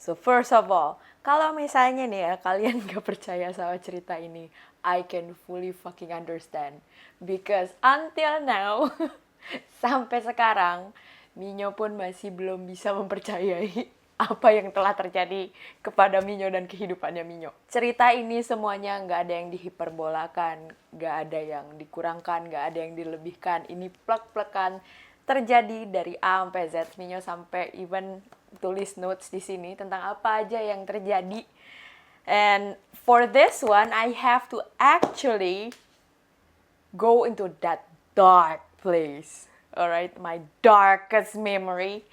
So first of all, kalau misalnya nih ya kalian gak percaya sama cerita ini, I can fully fucking understand. Because until now, sampai sekarang, Minyo pun masih belum bisa mempercayai apa yang telah terjadi kepada Minyo dan kehidupannya Minyo. Cerita ini semuanya nggak ada yang dihiperbolakan, nggak ada yang dikurangkan, nggak ada yang dilebihkan. Ini plek-plekan terjadi dari A sampai Z. Minyo sampai even tulis notes di sini tentang apa aja yang terjadi. And for this one, I have to actually go into that dark place. Alright, my darkest memory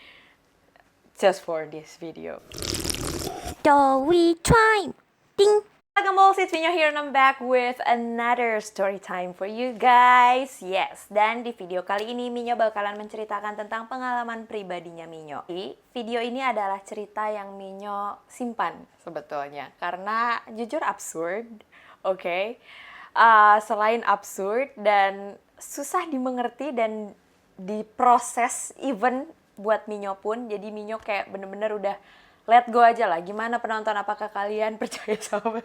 just for this video. Story time. Ding. Welcome all, it's Minyo here and I'm back with another story time for you guys. Yes, dan di video kali ini Minyo bakalan menceritakan tentang pengalaman pribadinya Minyo. Video ini adalah cerita yang Minyo simpan sebetulnya karena jujur absurd, oke? Selain absurd dan susah dimengerti dan diproses even buat Minyo pun, jadi Minyo kayak bener-bener udah let go aja lah. Gimana penonton, apakah kalian percaya sama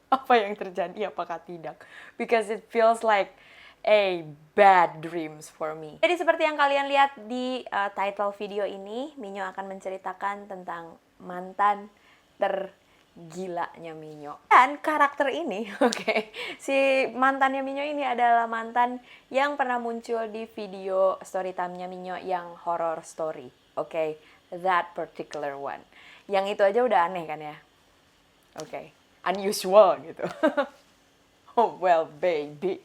apa yang terjadi, apakah tidak? Because it feels like a bad dreams for me. Jadi seperti yang kalian lihat di title video ini, Minyo akan menceritakan tentang mantan tergilanya Minyo. Dan karakter ini, oke, si mantannya Minyo ini adalah mantan yang pernah muncul di video story time-nya Minyo yang horror story. Oke, that particular one. Yang itu aja udah aneh kan ya? Oke, unusual gitu. Oh well, baby.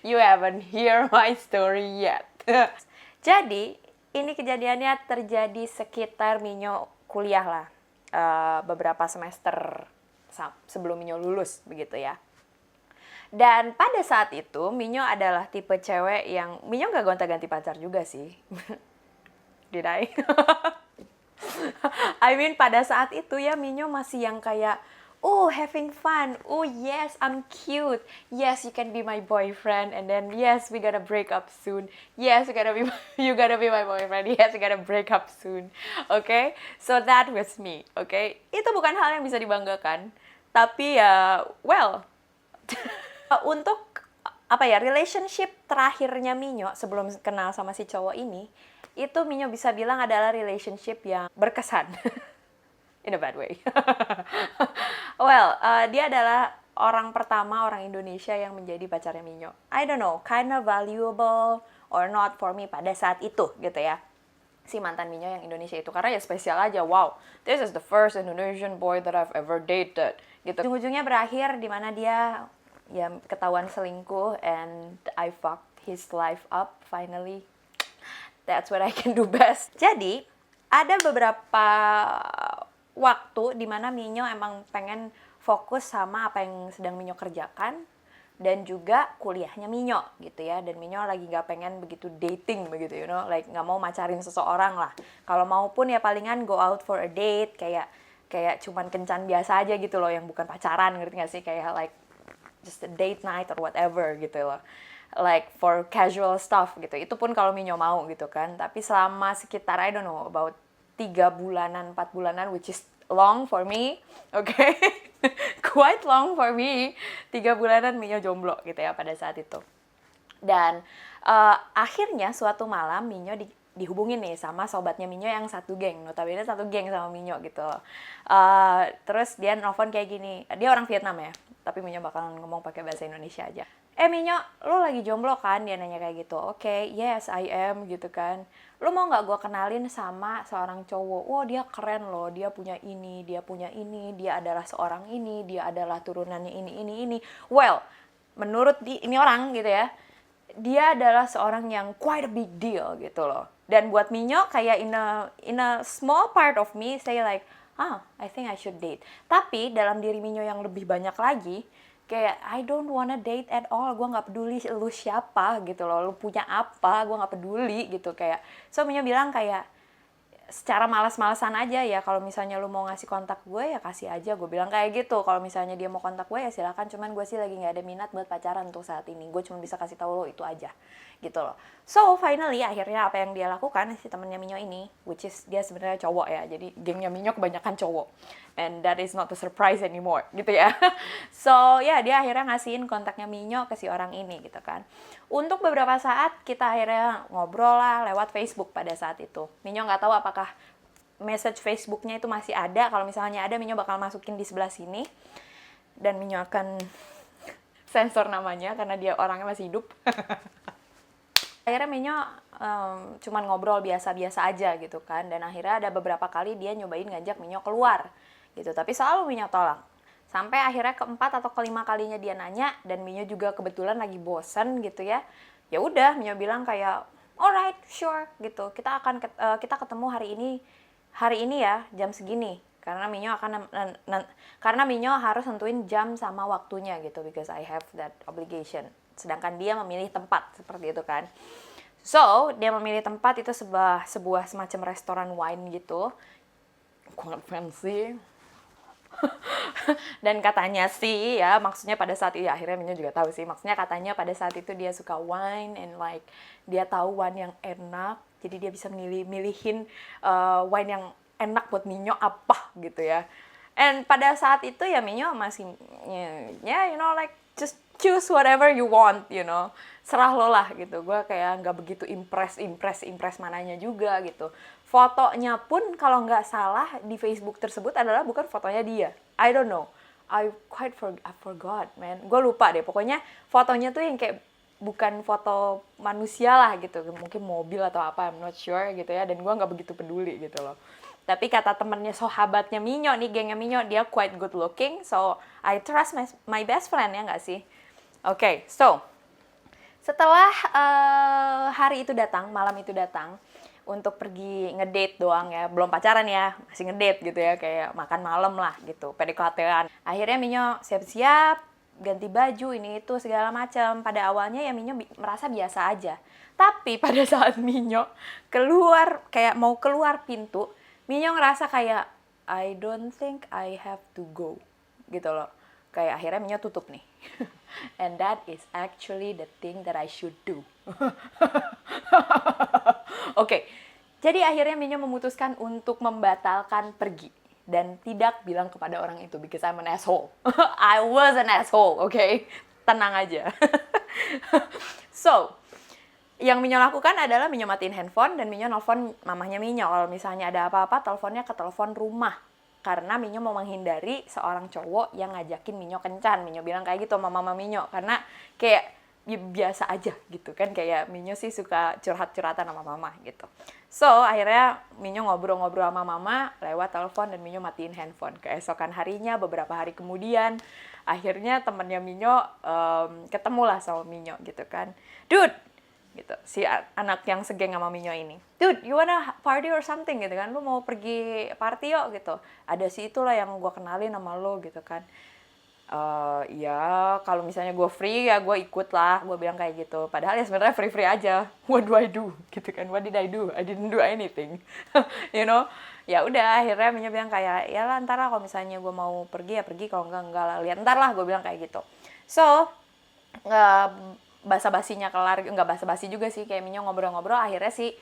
You haven't hear my story yet. Jadi, ini kejadiannya terjadi sekitar Minyo kuliah lah. Beberapa semester sebelum Minyo lulus, begitu ya. Dan pada saat itu, Minyo adalah tipe cewek yang... Minyo gak gonta-ganti pacar juga sih. Did I? I mean pada saat itu ya Minyo masih yang kayak having fun, yes I'm cute, yes you can be my boyfriend, and then yes we gotta break up soon, yes you gotta be my boyfriend, yes we gotta break up soon. Okay, so that was me. Okay, itu bukan hal yang bisa dibanggakan, tapi ya well untuk apa ya, relationship terakhirnya Minyo sebelum kenal sama si cowok ini, itu Minyo bisa bilang adalah relationship yang berkesan. In a bad way. Well, dia adalah orang pertama, orang Indonesia yang menjadi pacarnya Minyo. I don't know, kind of valuable or not for me pada saat itu gitu ya. Si mantan Minyo yang Indonesia itu, karena ya spesial aja. Wow, this is the first Indonesian boy that I've ever dated gitu. Ujung-ujungnya berakhir di mana dia ya ketahuan selingkuh and I fucked his life up finally. That's what I can do best. Jadi, ada beberapa waktu di mana Minyo emang pengen fokus sama apa yang sedang Minyo kerjakan dan juga kuliahnya Minyo gitu ya. Dan Minyo lagi gak pengen begitu dating begitu, you know, like gak mau macarin seseorang lah. Kalau mau pun ya palingan go out for a date, kayak cuman kencan biasa aja gitu loh, yang bukan pacaran, ngerti gak sih? Kayak like just a date night or whatever gitu loh. Like for casual stuff gitu. Itu pun kalau Minyo mau gitu kan. Tapi selama sekitar I don't know about 3 bulanan, 4 bulanan, which is long for me, okay? Quite long for me. 3 bulanan Minyo jomblo gitu ya pada saat itu. Dan akhirnya suatu malam Minyo dihubungin nih sama sobatnya Minyo yang satu geng, notabene satu geng sama Minyo gitu. Terus dia nelfon kayak gini, dia orang Vietnam ya, tapi Minyo bakalan ngomong pakai bahasa Indonesia aja. Minyo, lo lagi jomblo kan? Dia nanya kayak gitu. Oke, yes I am gitu kan. Lo mau nggak gue kenalin sama seorang cowok? Wah, dia keren loh, dia punya ini, dia punya ini, dia adalah seorang ini, dia adalah turunannya ini. Well, menurut ini orang gitu ya, dia adalah seorang yang quite a big deal gitu loh. Dan buat Minyo kayak in a small part of me say like, I think I should date. Tapi dalam diri Minyo yang lebih banyak lagi, kayak I don't wanna date at all. Gue nggak peduli lu siapa gitu loh, lu punya apa, gue nggak peduli gitu kayak. So Minyo bilang kayak secara malas-malasan aja ya, kalau misalnya lu mau ngasih kontak gue ya kasih aja, gue bilang kayak gitu. Kalau misalnya dia mau kontak gue ya silakan, cuman gue sih lagi nggak ada minat buat pacaran untuk saat ini, gue cuma bisa kasih tahu lo itu aja gitu loh. So finally akhirnya apa yang dia lakukan si temennya Minyo ini, which is dia sebenarnya cowok ya, jadi gengnya Minyo kebanyakan cowok, and that is not a surprise anymore gitu ya. So ya dia akhirnya ngasihin kontaknya Minyo ke si orang ini gitu kan. Untuk beberapa saat kita akhirnya ngobrol lah lewat Facebook pada saat itu. Minyo nggak tahu apakah message Facebooknya itu masih ada. Kalau misalnya ada, Minyo bakal masukin di sebelah sini. Dan Minyo akan sensor namanya karena dia orangnya masih hidup. Akhirnya Minyo cuman ngobrol biasa-biasa aja gitu kan. Dan akhirnya ada beberapa kali dia nyobain ngajak Minyo keluar gitu. Tapi selalu Minyo tolak. Sampai akhirnya keempat atau kelima kalinya dia nanya, dan Minyo juga kebetulan lagi bosen gitu ya. Ya udah, Minyo bilang kayak, alright, sure gitu. Kita ketemu hari ini ya, jam segini. Karena Minyo harus nentuin jam sama waktunya gitu, because I have that obligation. Sedangkan dia memilih tempat seperti itu kan. So, dia memilih tempat itu sebuah semacam restoran wine gitu. Quite fancy. Dan katanya sih ya, maksudnya pada saat itu, ya, akhirnya Minyo juga tahu sih, maksudnya katanya pada saat itu dia suka wine and like dia tahu wine yang enak, jadi dia bisa milihin wine yang enak buat Minyo apa gitu ya. And pada saat itu ya Minyo masih you know like just choose whatever you want, you know, serah lo lah gitu. Gue kayak nggak begitu impress mananya juga gitu. Fotonya pun kalau nggak salah di Facebook tersebut adalah bukan fotonya dia. I don't know. I forgot, man. Gue lupa deh. Pokoknya fotonya tuh yang kayak bukan foto manusia lah gitu. Mungkin mobil atau apa, I'm not sure gitu ya. Dan gue nggak begitu peduli gitu loh. Tapi kata temennya, sahabatnya Minyo nih, gengnya Minyo, dia quite good looking. So, I trust my best friend, ya nggak sih? Oke, so setelah hari itu datang, malam itu datang, untuk pergi ngedate doang ya, belum pacaran ya, masih ngedate gitu ya, kayak makan malam lah gitu, PDKT-an. Akhirnya Minyo siap-siap, ganti baju, ini itu segala macam. Pada awalnya ya Minyo merasa biasa aja. Tapi pada saat Minyo kayak mau keluar pintu, Minyo ngerasa kayak, I don't think I have to go, gitu loh. Kayak akhirnya Minyo tutup nih. And that is actually the thing that I should do. Oke, jadi akhirnya Minyo memutuskan untuk membatalkan pergi. Dan tidak bilang kepada orang itu, because I'm an asshole. I was an asshole, okay? Tenang aja. So, yang Minyo lakukan adalah Minyo matiin handphone dan Minyo nelfon mamahnya Minyo. Kalau misalnya ada apa-apa, teleponnya ke telepon rumah. Karena Minyo mau menghindari seorang cowok yang ngajakin Minyo kencan. Minyo bilang kayak gitu sama mama Minyo. Karena kayak biasa aja gitu kan. Kayak Minyo sih suka curhat-curhatan sama mama gitu. So, akhirnya Minyo ngobrol-ngobrol sama mama lewat telepon dan Minyo matiin handphone. Keesokan harinya, beberapa hari kemudian, akhirnya temennya Minyo ketemulah sama Minyo gitu kan. Dude! Gitu, si anak yang segeng sama Minyo ini, dude, you wanna party or something gitu kan, lu mau pergi party yuk gitu, ada si itulah yang gue kenalin sama lo gitu kan. Ya kalau misalnya gue free ya gue ikut lah, gue bilang kayak gitu. Padahal ya sebenarnya free aja. What do I do gitu kan, what did I do? I didn't do anything. You know, ya udah akhirnya Minyo bilang kayak ya lah ntar lah, kalau misalnya gue mau pergi ya pergi, kalau enggak lah, lihat ntar lah, gue bilang kayak gitu. So basa-basinya kelar, nggak basa-basi juga sih, kayak Minyo ngobrol-ngobrol, akhirnya si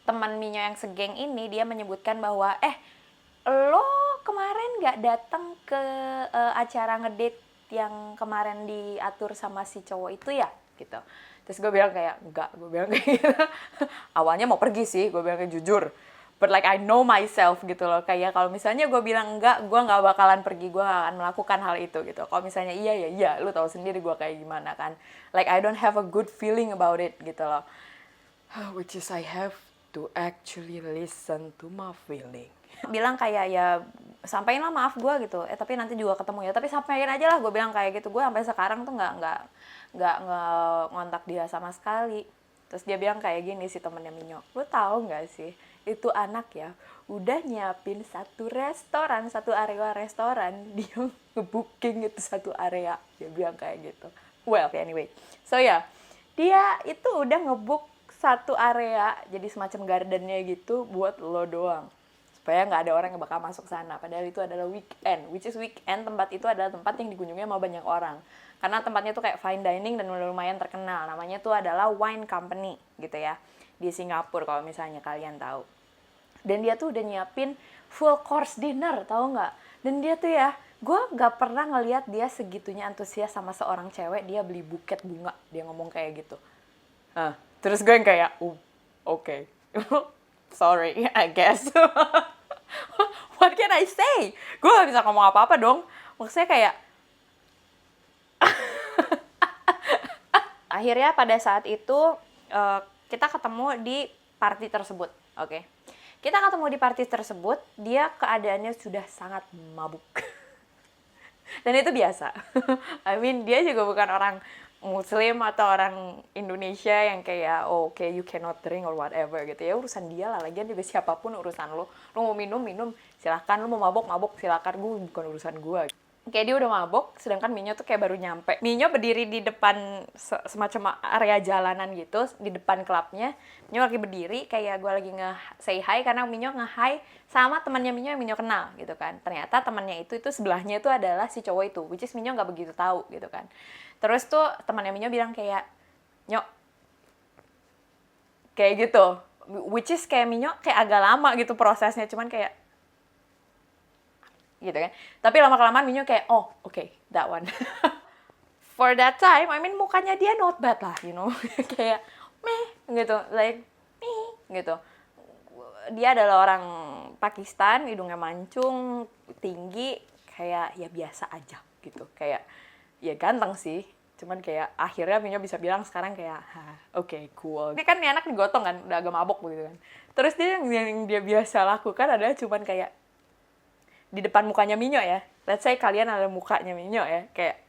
teman Minyo yang segeng ini dia menyebutkan bahwa lo kemarin nggak datang ke acara ngedate yang kemarin diatur sama si cowok itu ya gitu. Terus gue bilang kayak enggak, gue bilang kayak gitu. Awalnya mau pergi sih, gue bilang kayak jujur. But like I know myself gitu loh. Kayak kalau misalnya gue bilang enggak, gue nggak bakalan pergi, gue gak akan melakukan hal itu gitu. Kalau misalnya iya ya iya, lu tahu sendiri gue kayak gimana kan. Like I don't have a good feeling about it gitu loh. Which is I have to actually listen to my feeling. Bilang kayak ya sampaiin lah maaf gue gitu. Tapi nanti juga ketemu ya. Tapi sampaiin aja lah, gue bilang kayak gitu. Gue sampai sekarang tuh nggak ngontak dia sama sekali. Terus dia bilang kayak gini si temennya Minyo, lu tahu nggak sih itu anak ya udah nyiapin satu area restoran, dia ngebooking itu satu area, dia bilang kayak gitu. Well anyway, so ya dia itu udah ngebook satu area jadi semacam gardennya gitu buat lo doang, supaya nggak ada orang yang bakal masuk sana. Padahal itu adalah weekend, which is weekend tempat itu adalah tempat yang dikunjungi sama banyak orang, karena tempatnya tuh kayak fine dining dan lumayan terkenal. Namanya tuh adalah Wine Company gitu ya, di Singapura kalau misalnya kalian tahu. Dan dia tuh udah nyiapin full course dinner, tahu nggak? Dan dia tuh ya, gue nggak pernah ngelihat dia segitunya antusias sama seorang cewek. Dia beli buket bunga, dia ngomong kayak gitu. Terus gue yang kayak, okay. Sorry, I guess. What can I say? Gue gak bisa ngomong apa-apa dong. Maksudnya kayak, akhirnya pada saat itu kita ketemu di party tersebut, oke? Kita ketemu di party tersebut, dia keadaannya sudah sangat mabuk. Dan itu biasa. I mean, dia juga bukan orang Muslim atau orang Indonesia yang kayak, okay, you cannot drink or whatever gitu ya. Urusan dia lah, lagian juga siapapun urusan lo. Lo mau minum, silahkan. Lo mau mabok, silahkan. Gue bukan urusan gue. Kayak dia udah mabok, sedangkan Minyo tuh kayak baru nyampe. Minyo berdiri di depan semacam area jalanan gitu, di depan klubnya. Minyo lagi berdiri, kayak gue lagi nge-say hi, karena Minyo nge-hi sama temannya Minyo yang Minyo kenal gitu kan. Ternyata temannya itu sebelahnya itu adalah si cowok itu, which is Minyo gak begitu tahu gitu kan. Terus tuh temannya Minyo bilang kayak, Nyok, kayak gitu. Which is kayak Minyo kayak agak lama gitu prosesnya, cuman kayak, gitu kan. Tapi lama-kelamaan Minyo kayak, okay, that one. For that time, I mean mukanya dia not bad lah, you know. Kayak, meh, gitu. Like, meh, gitu. Dia adalah orang Pakistan, hidungnya mancung, tinggi, kayak ya biasa aja gitu. Kayak, ya ganteng sih. Cuman kayak akhirnya Minyo bisa bilang sekarang kayak, okay, cool. Ini kan nih anak digotong kan, udah agak mabok begitu kan. Terus dia yang dia biasa lakukan adalah cuman kayak, di depan mukanya Minyo ya, let's say kalian ada mukanya Minyo ya, kayak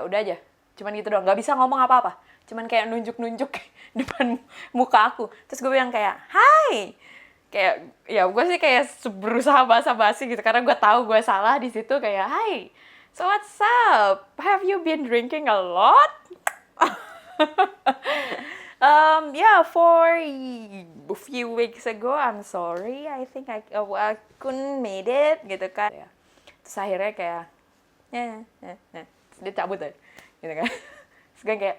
udah aja, cuman gitu doang, nggak bisa ngomong apa-apa, cuman kayak nunjuk-nunjuk depan muka aku. Terus gue bilang kayak, hai, kayak ya gue sih kayak berusaha basa-basi gitu, karena gue tahu gue salah di situ. Kayak, hai, so what's up, have you been drinking a lot? Yeah, for a few weeks ago, I'm sorry, I think I couldn't made it, gitu kan. Terus akhirnya kayak, terus dia cabut deh, gitu kan. Terus gue kayak,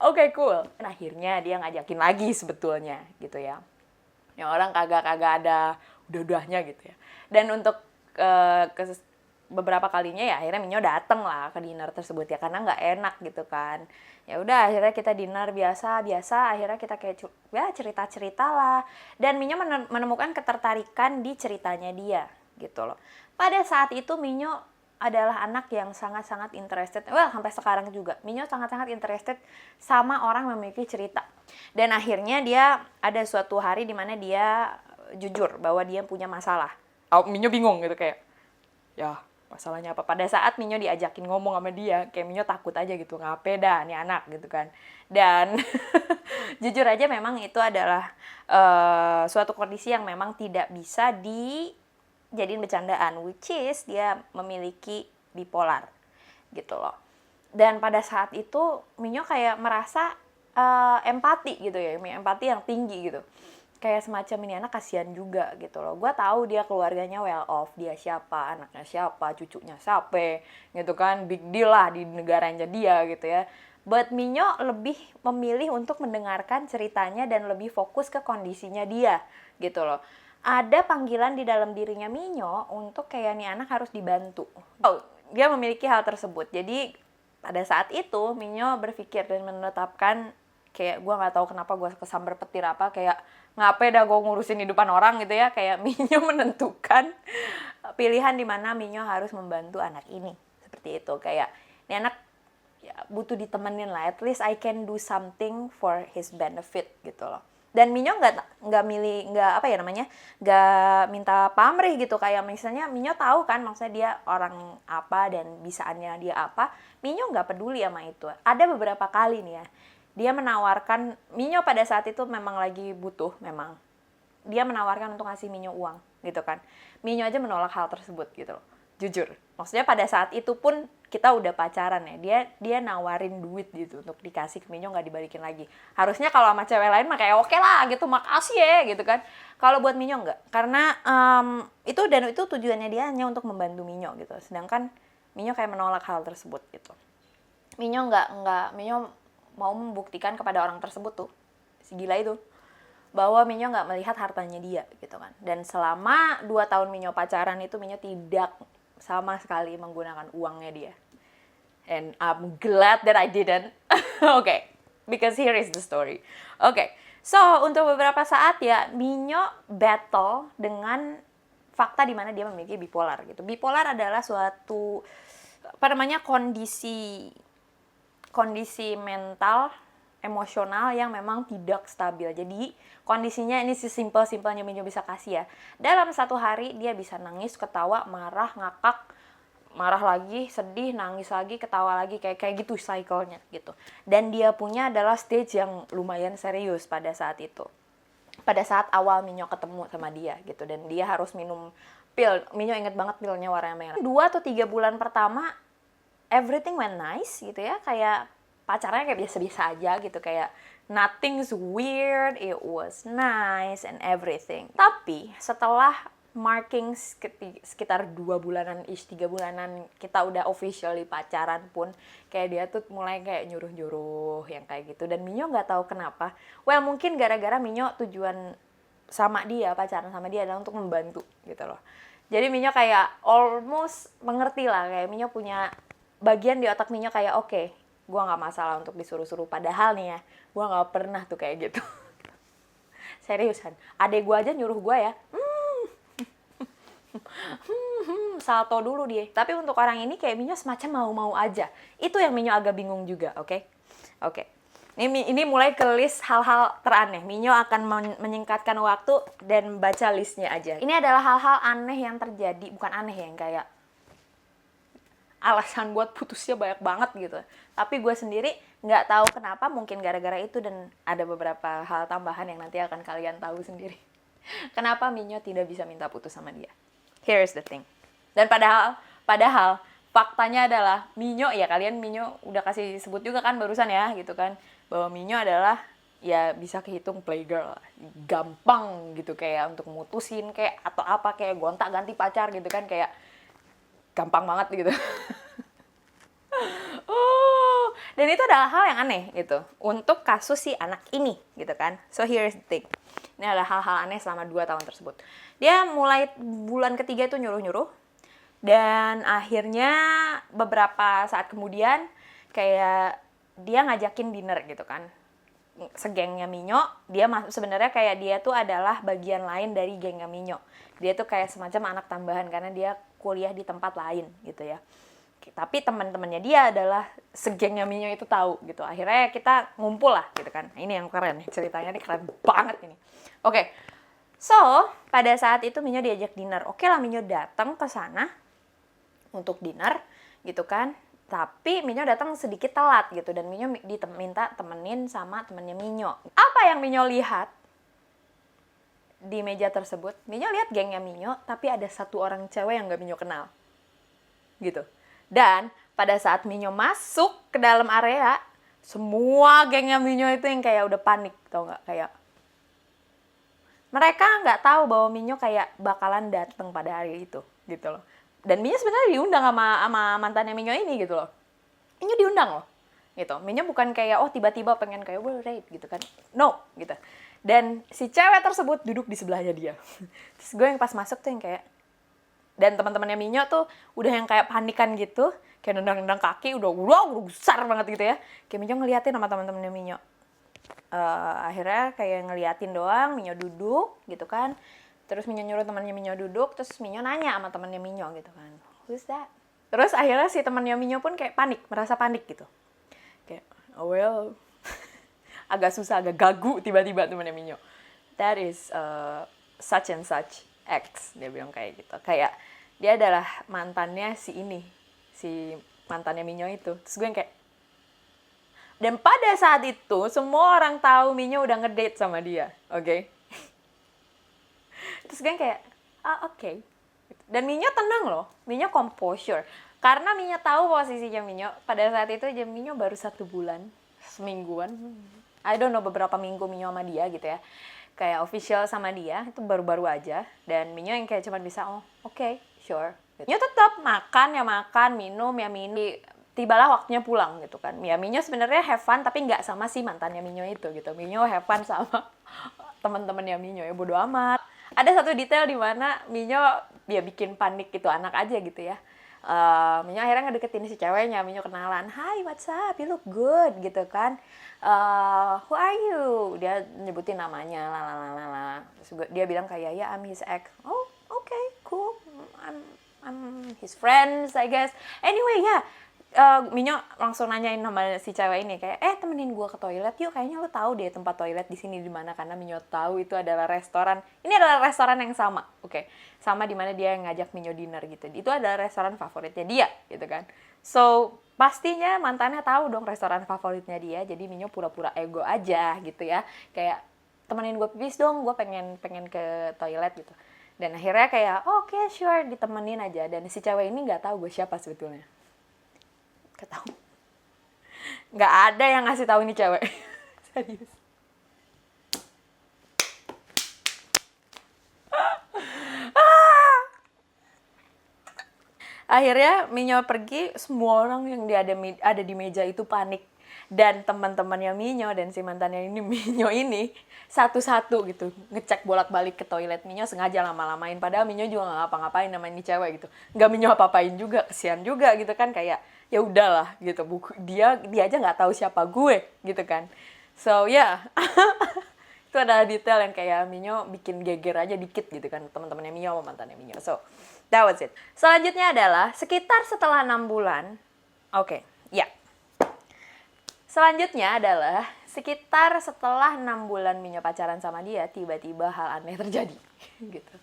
okay, cool. Dan akhirnya dia ngajakin lagi sebetulnya, gitu ya. Yang orang kagak ada udah-udahnya gitu ya. Dan untuk beberapa kalinya ya akhirnya Minyo dateng lah ke dinner tersebut ya, karena nggak enak gitu kan. Ya udah, akhirnya kita dinner biasa, akhirnya kita kayak ya cerita lah, dan Minyo menemukan ketertarikan di ceritanya dia gitu loh. Pada saat itu Minyo adalah anak yang sangat-sangat interested, sampai sekarang juga Minyo sangat-sangat interested sama orang yang memiliki cerita. Dan akhirnya dia ada suatu hari di mana dia jujur bahwa dia punya masalah. Minyo bingung gitu, kayak, ya masalahnya apa? Pada saat Minyo diajakin ngomong sama dia, kayak Minyo takut aja gitu, ngapain dah nih anak gitu kan. Dan jujur aja memang itu adalah suatu kondisi yang memang tidak bisa dijadiin bercandaan, which is dia memiliki bipolar gitu loh. Dan pada saat itu Minyo kayak merasa empati gitu ya, empati yang tinggi gitu. Kayak semacam ini anak kasihan juga gitu loh. Gue tahu dia keluarganya well off, dia siapa, anaknya siapa, cucunya siapa, gitu kan, big deal lah di negaranya dia gitu ya. But Minyo lebih memilih untuk mendengarkan ceritanya dan lebih fokus ke kondisinya dia gitu loh. Ada panggilan di dalam dirinya Minyo untuk kayak nih anak harus dibantu. Dia memiliki hal tersebut. Jadi pada saat itu Minyo berpikir dan menetapkan kayak, gue nggak tahu kenapa gue kesambar petir apa, kayak ngapain dah gue ngurusin hidupan orang gitu ya. Kayak Minyo menentukan pilihan di mana Minyo harus membantu anak ini seperti itu. Kayak ini anak ya, butuh ditemenin lah, at least I can do something for his benefit gitu loh. Dan Minyo nggak minta pamrih gitu. Kayak misalnya Minyo tahu kan maksudnya dia orang apa dan bisaannya dia apa, Minyo nggak peduli sama itu. Ada beberapa kali nih ya, dia menawarkan, Minyo pada saat itu memang lagi butuh, memang dia menawarkan untuk ngasih Minyo uang gitu kan. Minyo aja menolak hal tersebut gitu loh, jujur. Maksudnya pada saat itu pun kita udah pacaran ya, dia nawarin duit gitu untuk dikasih ke Minyo, nggak dibalikin lagi. Harusnya kalau sama cewek lain mah kayak oke lah gitu, makasih ya gitu kan. Kalau buat Minyo nggak, karena itu tujuannya dia hanya untuk membantu Minyo gitu. Sedangkan Minyo kayak menolak hal tersebut gitu. Minyo Minyo mau membuktikan kepada orang tersebut tuh, si gila itu, bahwa Minyo nggak melihat hartanya dia gitu kan. Dan selama 2 tahun Minyo pacaran itu, Minyo tidak sama sekali menggunakan uangnya dia. And I'm glad that I didn't. Okay, because here is the story. Okay, so untuk beberapa saat ya Minyo battle dengan fakta di mana dia memiliki bipolar gitu. Bipolar adalah suatu kondisi mental, emosional yang memang tidak stabil. Jadi kondisinya ini sesimpel-simpelnya Minyo bisa kasih ya. Dalam satu hari dia bisa nangis, ketawa, marah, ngakak, marah lagi, sedih, nangis lagi, ketawa lagi, kayak gitu cycle-nya gitu. Dan dia punya adalah stage yang lumayan serius pada saat itu. Pada saat awal Minyo ketemu sama dia gitu, dan dia harus minum pil. Minyo inget banget pilnya warna merah. 2 atau 3 bulan pertama everything went nice gitu ya, kayak pacarnya kayak biasa-biasa aja gitu, kayak nothing's weird, it was nice and everything. Tapi setelah marking sekitar 2 bulanan, 3 bulanan kita udah officially pacaran pun, kayak dia tuh mulai kayak nyuruh-nyuruh yang kayak gitu. Dan Minyo nggak tahu kenapa, well mungkin gara-gara Minyo tujuan sama dia, pacaran sama dia adalah untuk membantu gitu loh. Jadi Minyo kayak almost mengerti lah, kayak Minyo punya bagian di otak Minyo kayak oke, gue nggak masalah untuk disuruh-suruh. Padahal nih ya, gue nggak pernah tuh kayak gitu. Seriusan, adek gue aja nyuruh gue ya, salto dulu dia. Tapi untuk orang ini kayak Minyo semacam mau-mau aja. Itu yang Minyo agak bingung juga, oke? Ini mulai ke list hal-hal teraneh. Minyo akan menyingkatkan waktu dan baca listnya aja. Ini adalah hal-hal aneh yang terjadi, bukan aneh yang kayak alasan buat putusnya banyak banget gitu. Tapi gue sendiri nggak tahu kenapa, mungkin gara-gara itu, dan ada beberapa hal tambahan yang nanti akan kalian tahu sendiri. Kenapa Minyo tidak bisa minta putus sama dia. Here's the thing. Dan padahal faktanya adalah Minyo udah kasih sebut juga kan barusan ya gitu kan, bahwa Minyo adalah ya bisa kehitung playgirl, gampang gitu kayak untuk mutusin kayak atau apa, kayak gonta-ganti pacar gitu kan, kayak gampang banget gitu. Dan itu adalah hal yang aneh gitu untuk kasus si anak ini gitu kan. So here's the thing. Ini adalah hal-hal aneh selama 2 tahun tersebut. Dia mulai bulan ketiga itu nyuruh-nyuruh, dan akhirnya beberapa saat kemudian kayak dia ngajakin dinner gitu kan. Segengnya Minyo, dia sebenarnya kayak dia tuh adalah bagian lain dari gengnya Minyo. Dia tuh kayak semacam anak tambahan karena dia kuliah di tempat lain gitu ya. Tapi teman-temannya dia adalah segengnya Minyo itu tahu gitu. Akhirnya kita ngumpul lah gitu kan. Nah, ini yang keren nih, ceritanya ini keren banget ini. Oke. So, pada saat itu Minyo diajak dinner. Oke lah, Minyo datang ke sana untuk dinner gitu kan. Tapi Minyo datang sedikit telat gitu, dan Minyo diminta temenin sama temennya Minyo. Apa yang Minyo lihat di meja tersebut? Minyo lihat gengnya Minyo, tapi ada satu orang cewek yang gak Minyo kenal. Gitu. Dan pada saat Minyo masuk ke dalam area, semua gengnya Minyo itu yang kayak udah panik, tau gak? Kayak mereka nggak tahu bahwa Minyo kayak bakalan datang pada hari itu gitu loh. Dan Minyo sebenarnya diundang sama mantannya Minyo ini gitu loh. Minyo diundang loh gitu. Minyo bukan kayak tiba-tiba pengen kayak raid gitu kan. No gitu. Dan si cewek tersebut duduk di sebelahnya dia. Terus gue yang pas masuk tuh yang kayak, dan teman-temannya Minyo tuh udah yang kayak panikan gitu, kayak nendang-nendang kaki, udah besar banget gitu ya. Kayak Minyo ngeliatin sama teman-temannya Minyo. Akhirnya kayak ngeliatin doang, Minyo duduk gitu kan. Terus Minyo nyuruh temannya Minyo duduk, terus Minyo nanya sama temannya Minyo gitu kan, who's that? Terus akhirnya si temannya Minyo pun kayak panik, merasa panik gitu. Kayak, oh well, agak susah, agak gagu tiba-tiba temannya Minyo. That is such and such ex, dia bilang kayak gitu. Kayak dia adalah mantannya si mantannya Minyo itu. Terus gue yang kayak, dan pada saat itu semua orang tahu Minyo udah ngedate sama dia, oke? Terus gue kayak, oke. Dan Minyo tenang loh, Minyo composure. Karena Minyo tahu posisinya Minyo, pada saat itu aja Minyo baru 1 bulan, semingguan. I don't know, beberapa minggu Minyo sama dia gitu ya. Kayak official sama dia, itu baru-baru aja. Dan Minyo yang kayak cuma bisa, oh oke, sure. Minyo tetap makan, minum, ya minum. Tibalah waktunya pulang gitu kan. Ya Minyo sebenarnya have fun, tapi nggak sama si mantannya Minyo itu gitu. Minyo have fun sama teman-temannya Minyo, ya bodo amat. Ada satu detail di mana Minyo dia bikin panik gitu anak aja gitu ya. Minyo akhirnya ngedeketin si ceweknya, Minyo kenalan, hi what's up, you look good gitu kan, who are you, dia nyebutin namanya, lalalala, dia bilang kayak ya I'm his ex, oh okay, cool, I'm his friends I guess, anyway ya. Minyo langsung nanyain nama si cewek ini kayak temenin gue ke toilet yuk, kayaknya lo tahu deh tempat toilet di sini di mana, karena Minyo tahu itu adalah restoran, ini adalah restoran yang sama, oke, sama di mana dia yang ngajak Minyo dinner gitu, itu adalah restoran favoritnya dia gitu kan. So pastinya mantannya tahu dong restoran favoritnya dia, jadi Minyo pura-pura ego aja gitu ya, kayak temenin gue pipis dong, gue pengen ke toilet gitu. Dan akhirnya kayak oke, sure, ditemenin aja. Dan si cewek ini nggak tahu gue siapa sebetulnya. Ketahu, nggak ada yang ngasih tahu ini cewek. Serius. Akhirnya Minyo pergi, semua orang yang ada di meja itu panik. Dan teman-temannya Minyo dan si mantannya ini Minyo ini satu-satu gitu ngecek bolak-balik ke toilet. Minyo sengaja lama-lamain, padahal Minyo juga nggak ngapa-ngapain nama ini cewek gitu. Nggak Minyo apa-apain juga, kesian juga gitu kan, kayak ya udahlah gitu, dia aja nggak tahu siapa gue gitu kan. So ya itu adalah detail yang kayak Minyo bikin geger aja dikit gitu kan, teman-temannya Minyo sama mantannya Minyo. So that was it. Selanjutnya adalah sekitar setelah 6 bulan, oke, ya. Selanjutnya adalah sekitar setelah 6 bulan Minyo pacaran sama dia, tiba-tiba hal aneh terjadi gitu.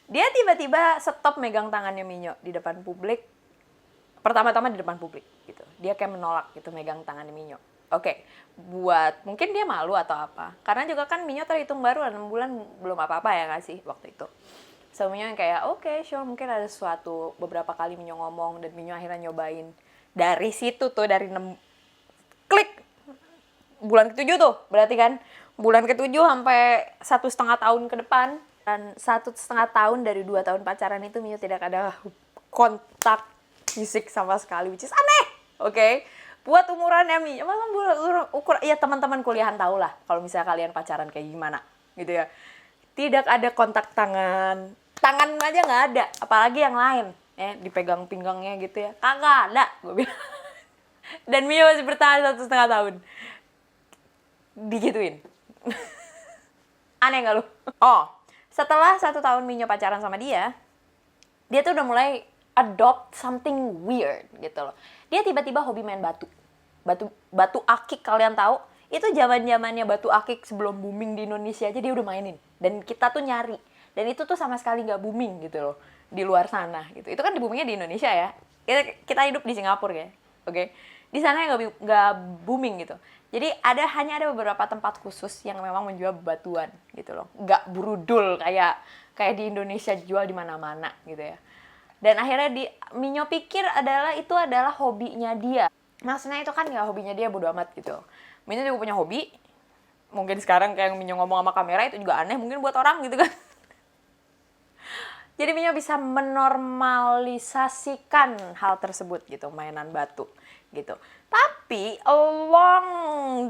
Dia tiba-tiba stop megang tangannya Minyo di depan publik. Pertama-tama di depan publik gitu. Dia kayak menolak gitu megang tangannya Minyo. Oke, buat mungkin dia malu atau apa. Karena juga kan Minyo terhitung baru 6 bulan belum apa-apa ya nggak sih waktu itu. So Minyo yang kayak oke, sure, mungkin ada sesuatu. Beberapa kali Minyo ngomong dan Minyo akhirnya nyobain. Dari situ tuh, dari 6 klik bulan ke-7 tuh, berarti kan bulan ke-7 sampai 1,5 tahun ke depan, dan 1,5 tahun dari 2 tahun pacaran itu Minyo tidak ada kontak fisik sama sekali, which is aneh, oke? Buat umurannya Minyo, ya teman-teman kuliahan tau lah kalau misalnya kalian pacaran kayak gimana gitu ya. Tidak ada kontak tangan aja nggak ada, apalagi yang lain ya, dipegang pinggangnya gitu ya, kagak ada, gue bilang. Dan Minyo masih bertahan 1,5 tahun digituin. Aneh gak lu? Oh, setelah 1 tahun Minyo pacaran sama dia tuh udah mulai adopt something weird gitu loh. Dia tiba-tiba hobi main batu akik, kalian tahu? Itu zaman-zamannya batu akik sebelum booming di Indonesia aja dia udah mainin. Dan kita tuh nyari. Dan itu tuh sama sekali gak booming gitu loh di luar sana gitu. Itu kan di boomingnya di Indonesia ya. Kita hidup di Singapura ya. Oke. Di sana nggak booming gitu. Jadi hanya ada beberapa tempat khusus yang memang menjual batuan gitu loh. Nggak burudul kayak di Indonesia dijual di mana-mana gitu ya. Dan akhirnya Minyo pikir itu adalah hobinya dia. Maksudnya itu kan ya hobinya dia, bodo amat gitu. Minyo juga punya hobi. Mungkin sekarang kayak Minyo ngomong sama kamera itu juga aneh mungkin buat orang gitu kan. Jadi Minyo bisa menormalisasikan hal tersebut gitu, mainan batu gitu. Tapi along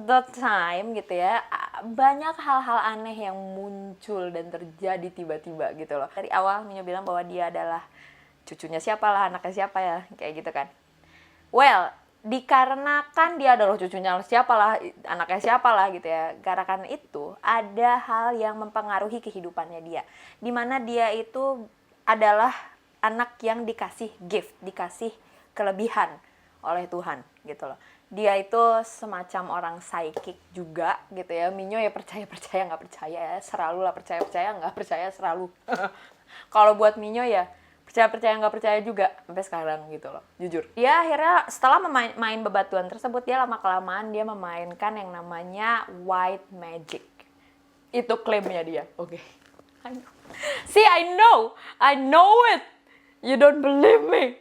the time gitu ya, banyak hal-hal aneh yang muncul dan terjadi tiba-tiba gitu loh. Dari awal Minyo bilang bahwa dia adalah cucunya siapa lah, anaknya siapa ya, kayak gitu kan. Well, dikarenakan dia adalah cucunya siapa lah, anaknya siapa lah gitu ya, karena itu ada hal yang mempengaruhi kehidupannya dia, dimana dia itu adalah anak yang dikasih gift, dikasih kelebihan oleh Tuhan gitu loh. Dia itu semacam orang psychic juga gitu ya. Minyo ya percaya nggak percaya ya, selalu lah percaya nggak percaya selalu. Kalau buat Minyo ya percaya nggak percaya juga sampai sekarang gitu loh, jujur. Dia akhirnya setelah main bebatuan tersebut, dia lama-kelamaan dia memainkan yang namanya white magic. Itu klaimnya dia, oke. See, I know it. You don't believe me.